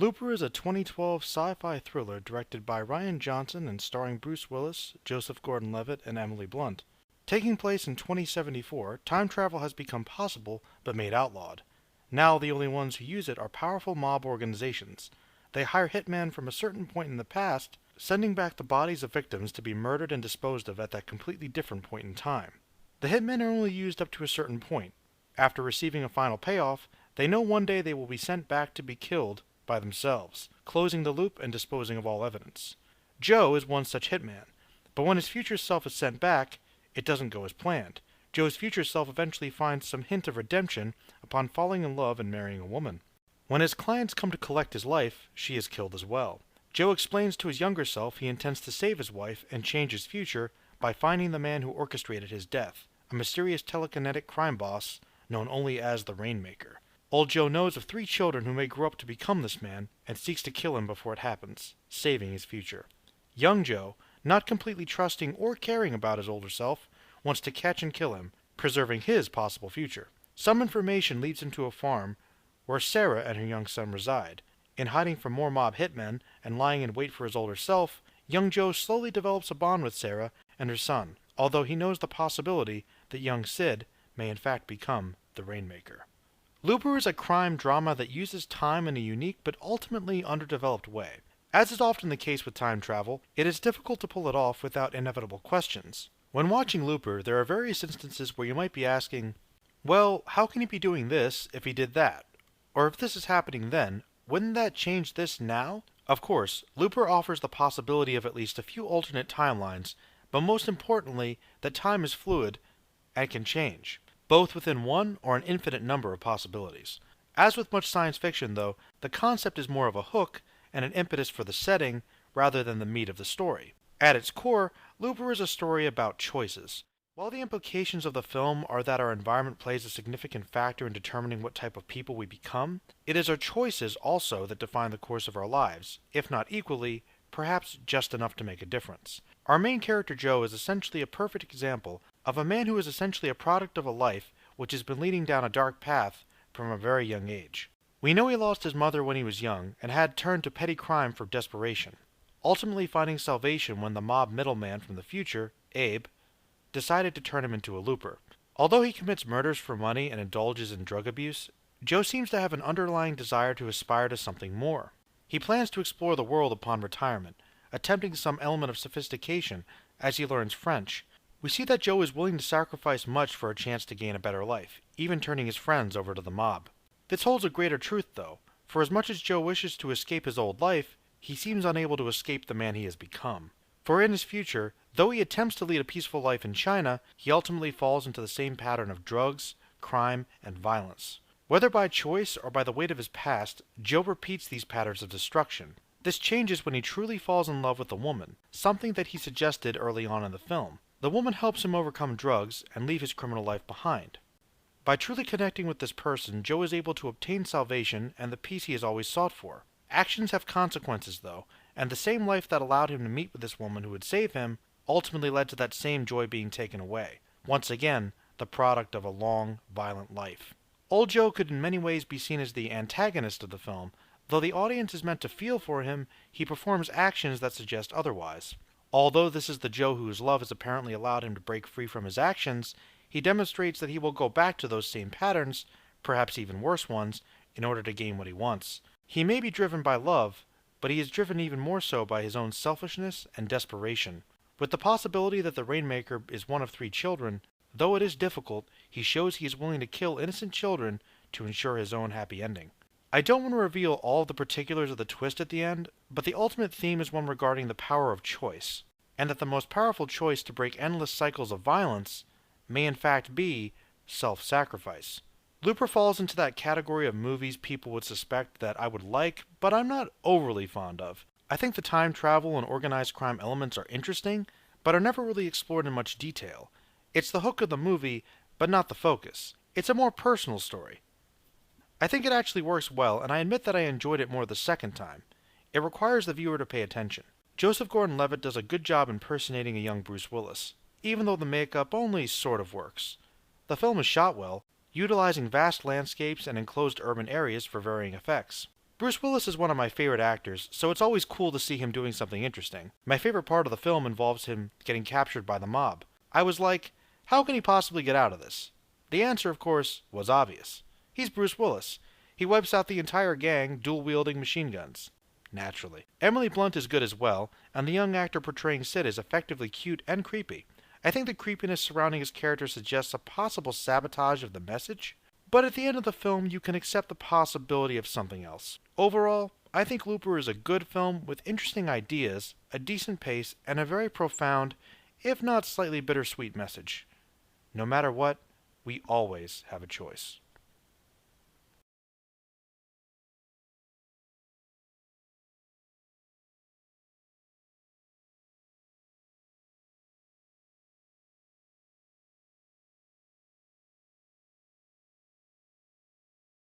Looper is a 2012 sci-fi thriller directed by Rian Johnson and starring Bruce Willis, Joseph Gordon-Levitt, and Emily Blunt. Taking place in 2074, time travel has become possible but made outlawed. Now the only ones who use it are powerful mob organizations. They hire hitmen from a certain point in the past, sending back the bodies of victims to be murdered and disposed of at that completely different point in time. The hitmen are only used up to a certain point. After receiving a final payoff, they know one day they will be sent back to be killed by themselves, closing the loop and disposing of all evidence. Joe is one such hitman, but when his future self is sent back, it doesn't go as planned. Joe's future self eventually finds some hint of redemption upon falling in love and marrying a woman. When his clients come to collect his life, she is killed as well. Joe explains to his younger self he intends to save his wife and change his future by finding the man who orchestrated his death, a mysterious telekinetic crime boss known only as the Rainmaker. Old Joe knows of 3 children who may grow up to become this man and seeks to kill him before it happens, saving his future. Young Joe, not completely trusting or caring about his older self, wants to catch and kill him, preserving his possible future. Some information leads him to a farm where Sarah and her young son reside. In hiding from more mob hitmen and lying in wait for his older self, young Joe slowly develops a bond with Sarah and her son, although he knows the possibility that young Sid may in fact become the Rainmaker. Looper is a crime drama that uses time in a unique but ultimately underdeveloped way. As is often the case with time travel, it is difficult to pull it off without inevitable questions. When watching Looper, there are various instances where you might be asking, well, how can he be doing this if he did that? Or if this is happening then, wouldn't that change this now? Of course, Looper offers the possibility of at least a few alternate timelines, but most importantly, that time is fluid and can change, both within one or an infinite number of possibilities. As with much science fiction, though, the concept is more of a hook and an impetus for the setting rather than the meat of the story. At its core, Looper is a story about choices. While the implications of the film are that our environment plays a significant factor in determining what type of people we become, it is our choices also that define the course of our lives, if not equally, perhaps just enough to make a difference. Our main character Joe is essentially a perfect example of a man who is essentially a product of a life which has been leading down a dark path from a very young age. We know he lost his mother when he was young and had turned to petty crime for desperation, ultimately finding salvation when the mob middleman from the future, Abe, decided to turn him into a looper. Although he commits murders for money and indulges in drug abuse, Joe seems to have an underlying desire to aspire to something more. He plans to explore the world upon retirement, attempting some element of sophistication as he learns French. We see that Joe is willing to sacrifice much for a chance to gain a better life, even turning his friends over to the mob. This holds a greater truth, though, for as much as Joe wishes to escape his old life, he seems unable to escape the man he has become. For in his future, though he attempts to lead a peaceful life in China, he ultimately falls into the same pattern of drugs, crime, and violence. Whether by choice or by the weight of his past, Joe repeats these patterns of destruction. This changes when he truly falls in love with a woman, something that he suggested early on in the film. The woman helps him overcome drugs and leave his criminal life behind. By truly connecting with this person, Joe is able to obtain salvation and the peace he has always sought for. Actions have consequences, though, and the same life that allowed him to meet with this woman who would save him ultimately led to that same joy being taken away. Once again, the product of a long, violent life. Old Joe could in many ways be seen as the antagonist of the film. Though the audience is meant to feel for him, he performs actions that suggest otherwise. Although this is the Joe whose love has apparently allowed him to break free from his actions, he demonstrates that he will go back to those same patterns, perhaps even worse ones, in order to gain what he wants. He may be driven by love, but he is driven even more so by his own selfishness and desperation. With the possibility that the Rainmaker is one of 3 children, though it is difficult, he shows he is willing to kill innocent children to ensure his own happy ending. I don't want to reveal all of the particulars of the twist at the end, but the ultimate theme is one regarding the power of choice, and that the most powerful choice to break endless cycles of violence may in fact be self-sacrifice. Looper falls into that category of movies people would suspect that I would like, but I'm not overly fond of. I think the time travel and organized crime elements are interesting, but are never really explored in much detail. It's the hook of the movie, but not the focus. It's a more personal story. I think it actually works well, and I admit that I enjoyed it more the second time. It requires the viewer to pay attention. Joseph Gordon-Levitt does a good job impersonating a young Bruce Willis, even though the makeup only sort of works. The film is shot well, utilizing vast landscapes and enclosed urban areas for varying effects. Bruce Willis is one of my favorite actors, so it's always cool to see him doing something interesting. My favorite part of the film involves him getting captured by the mob. I was like, how can he possibly get out of this? The answer, of course, was obvious. He's Bruce Willis. He wipes out the entire gang, dual-wielding machine guns. Naturally. Emily Blunt is good as well, and the young actor portraying Sid is effectively cute and creepy. I think the creepiness surrounding his character suggests a possible sabotage of the message, but at the end of the film you can accept the possibility of something else. Overall, I think Looper is a good film with interesting ideas, a decent pace, and a very profound, if not slightly bittersweet message. No matter what, we always have a choice.